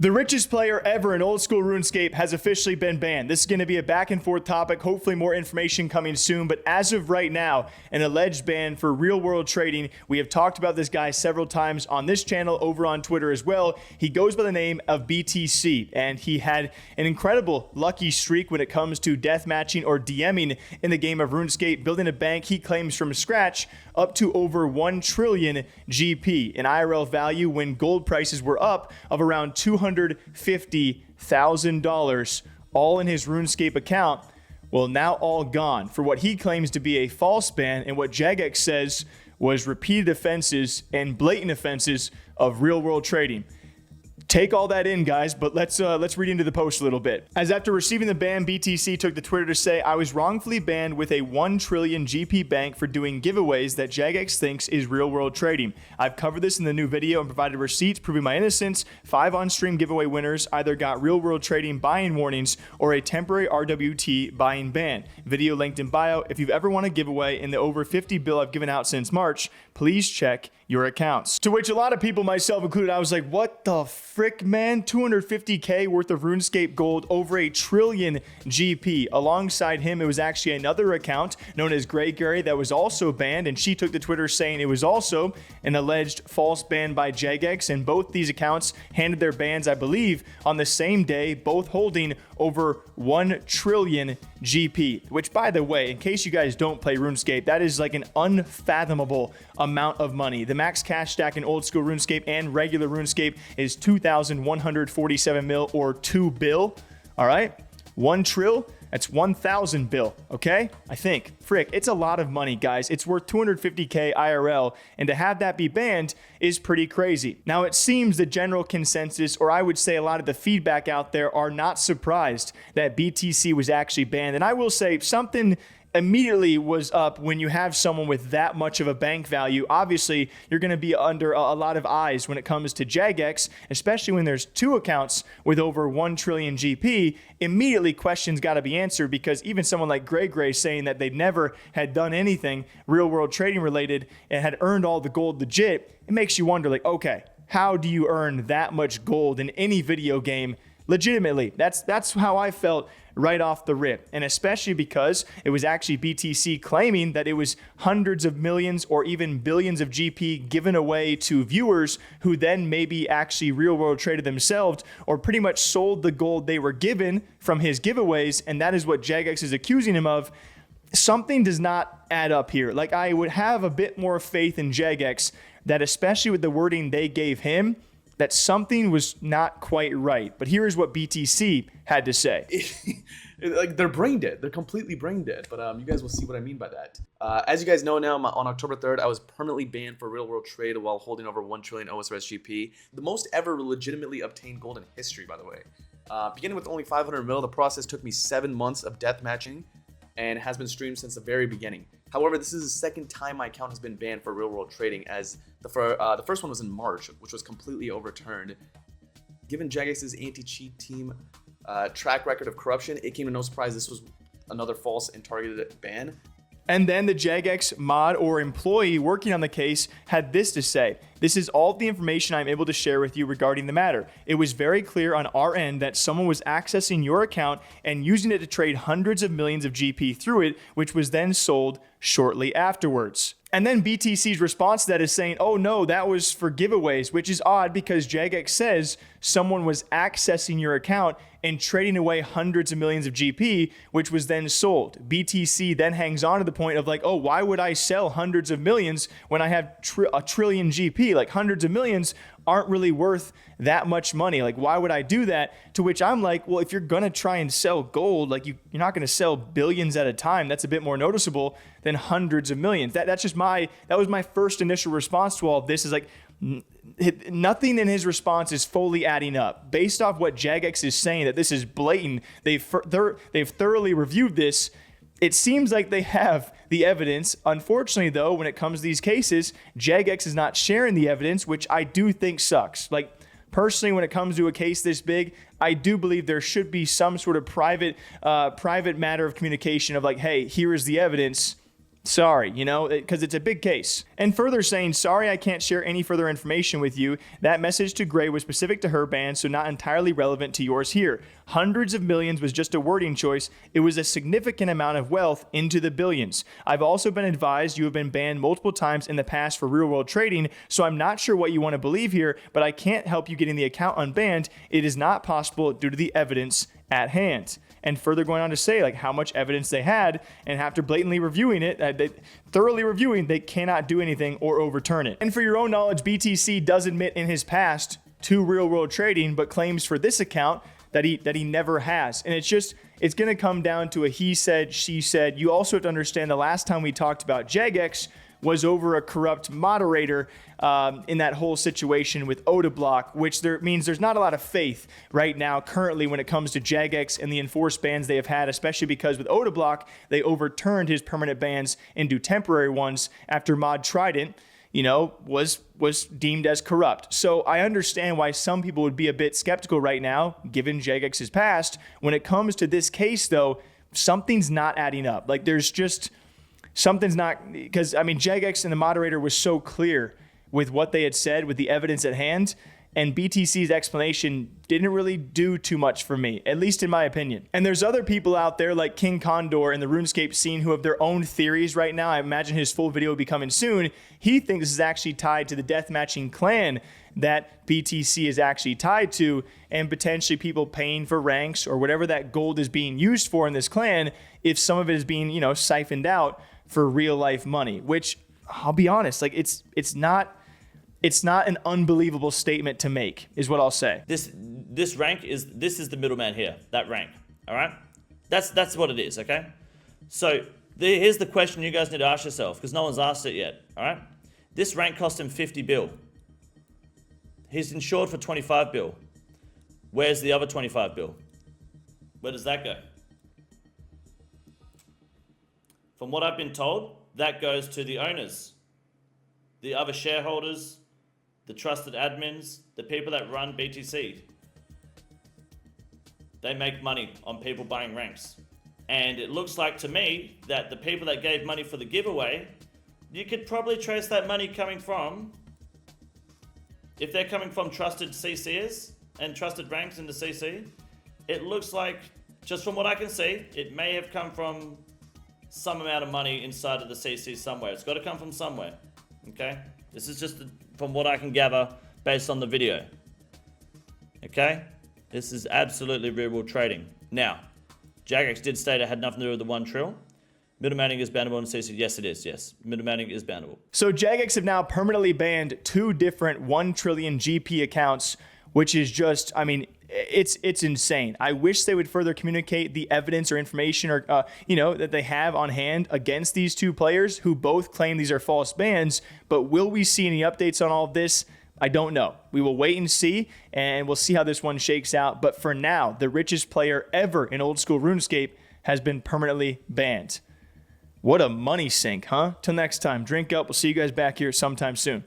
The richest player ever in Old School Runescape has officially been banned. This is going to be a back and forth topic, hopefully more information coming soon, but as of right now, an alleged ban for real world trading. We have talked about this guy several times on this channel, over on Twitter as well. He goes by the name of BTC, and he had an incredible lucky streak when it comes to death matching or DMing in the game of RuneScape, building a bank he claims from scratch up to over 1 trillion GP in IRL value when gold prices were up of around $250,000, all in his RuneScape account. Well, now all gone for what he claims to be a false ban and what Jagex says was repeated offenses and blatant offenses of real-world trading. Take all that in, guys, but let's read into the post a little bit. As after receiving the ban, BTC took to Twitter to say, "I was wrongfully banned with a 1 trillion GP bank for doing giveaways that Jagex thinks is real-world trading. I've covered this in the new video and provided receipts proving my innocence. 5 on-stream giveaway winners either got real-world trading buy-in warnings or a temporary RWT buy-in ban. Video linked in bio. If you've ever won a giveaway in the over 50 bill I've given out since March, please check your accounts." To which a lot of people, myself included, I was like, what the frick, man? 250K worth of RuneScape gold, over 1 trillion GP. Alongside him, it was actually another account known as Grey Gary that was also banned, and she took to Twitter saying it was also an alleged false ban by Jagex, and both these accounts handed their bans, I believe, on the same day, both holding over 1 trillion GP, which, by the way, in case you guys don't play RuneScape, that is like an unfathomable amount of money. The max cash stack in Old School RuneScape and regular RuneScape is 2,147 mil or 2 bill. All right, 1 trill, that's 1,000 bill. Okay, I think, frick, it's a lot of money, guys. It's worth 250K IRL, and to have that be banned is pretty crazy. Now, it seems the general consensus, or I would say a lot of the feedback out there, are not surprised that BTC was actually banned. And I will say something immediately was up when you have someone with that much of a bank value. Obviously, you're going to be under a lot of eyes when it comes to Jagex, especially when there's 2 accounts with over 1 trillion GP. Immediately, questions got to be answered, because even someone like Grey saying that they never had done anything real-world trading related and had earned all the gold legit, it makes you wonder, like, okay, how do you earn that much gold in any video game legitimately? That's how I felt right off the rip, and especially because it was actually BTC claiming that it was hundreds of millions or even billions of GP given away to viewers who then maybe actually real world traded themselves or pretty much sold the gold they were given from his giveaways, and that is what Jagex is accusing him of. Something does not add up here. Like, I would have a bit more faith in Jagex that, especially with the wording they gave him, that something was not quite right. But here's what BTC had to say. Like, they're brain dead. They're completely brain dead. But you guys will see what I mean by that. As you guys know now, on October 3rd, I was permanently banned for real world trade while holding over 1 trillion OSRS GP. The most ever legitimately obtained gold in history, by the way. Beginning with only 500 mil, the process took me 7 months of death matching and has been streamed since the very beginning. However, this is the second time my account has been banned for real-world trading, as the first one was in March, which was completely overturned. Given Jagex's anti-cheat team track record of corruption, it came to no surprise this was another false and targeted ban. And then the Jagex mod or employee working on the case had this to say: "This is all the information I'm able to share with you regarding the matter. It was very clear on our end that someone was accessing your account and using it to trade hundreds of millions of GP through it, which was then sold shortly afterwards." And then BTC's response to that is saying, oh no, that was for giveaways, which is odd because Jagex says someone was accessing your account and trading away hundreds of millions of GP, which was then sold. BTC then hangs on to the point of like, oh, why would I sell hundreds of millions when I have a trillion GP? Like, hundreds of millions aren't really worth that much money. Like, why would I do that? To which I'm like, well, if you're gonna try and sell gold, like you're not gonna sell billions at a time. That's a bit more noticeable than hundreds of millions. That was my first initial response to all of this, is like, nothing in his response is fully adding up. Based off what Jagex is saying, that this is blatant, they've thoroughly reviewed this. It seems like they have the evidence. Unfortunately, though, when it comes to these cases, Jagex is not sharing the evidence, which I do think sucks. Like, personally, when it comes to a case this big, I do believe there should be some sort of private matter of communication of like, hey, here is the evidence. Sorry, because it's a big case. And further saying, sorry, I can't share any further information with you. That message to Gray was specific to her ban, so not entirely relevant to yours here. Hundreds of millions was just a wording choice. It was a significant amount of wealth into the billions. I've also been advised you have been banned multiple times in the past for real world trading, so I'm not sure what you want to believe here, but I can't help you getting the account unbanned. It is not possible due to the evidence at hand. And further going on to say how much evidence they had, and after blatantly reviewing it, thoroughly reviewing, they cannot do anything or overturn it. And for your own knowledge, BTC does admit in his past to real world trading, but claims for this account that he never has. And it's going to come down to a he said, she said. You also have to understand the last time we talked about Jagex was over a corrupt moderator in that whole situation with Odablock, which means there's not a lot of faith right now currently when it comes to Jagex and the enforced bans they have had, especially because with Odablock, they overturned his permanent bans into temporary ones after Mod Trident, was deemed as corrupt. So I understand why some people would be a bit skeptical right now, given Jagex's past. When it comes to this case, though, something's not adding up. Something's not, because Jagex and the moderator was so clear with what they had said, with the evidence at hand, and BTC's explanation didn't really do too much for me, at least in my opinion. And there's other people out there like King Condor in the RuneScape scene who have their own theories right now. I imagine his full video will be coming soon. He thinks this is actually tied to the deathmatching clan that BTC is actually tied to, and potentially people paying for ranks or whatever that gold is being used for in this clan, if some of it is being, siphoned out for real life money, which I'll be honest, it's not an unbelievable statement to make, is what I'll say. This rank is the middleman here, that rank. All right, that's what it is. Okay, so here's the question you guys need to ask yourself, because no one's asked it yet. All right, this rank cost him 50 bill. He's insured for 25 bill. Where's the other 25 bill? Where does that go? From what I've been told, that goes to the owners, the other shareholders, the trusted admins, the people that run BTC. They make money on people buying ranks. And it looks like to me that the people that gave money for the giveaway, you could probably trace that money coming from, if they're coming from trusted CCs and trusted ranks in the CC, it looks like, just from what I can see, it may have come from some amount of money inside of the CC somewhere. It's got to come from somewhere, okay? This is just from what I can gather based on the video, okay? This is absolutely real world trading. Now, Jagex did state it had nothing to do with the 1 trill. Middlemaning is bannable in CC. Yes, it is. Yes, middlemaning is bannable. So Jagex have now permanently banned 2 different 1 trillion GP accounts, which is just, it's insane. I wish they would further communicate the evidence or information or, that they have on hand against these 2 players who both claim these are false bans. But will we see any updates on all of this? I don't know. We will wait and see, and we'll see how this one shakes out. But for now, the richest player ever in Old School RuneScape has been permanently banned. What a money sink, huh? Till next time, drink up. We'll see you guys back here sometime soon.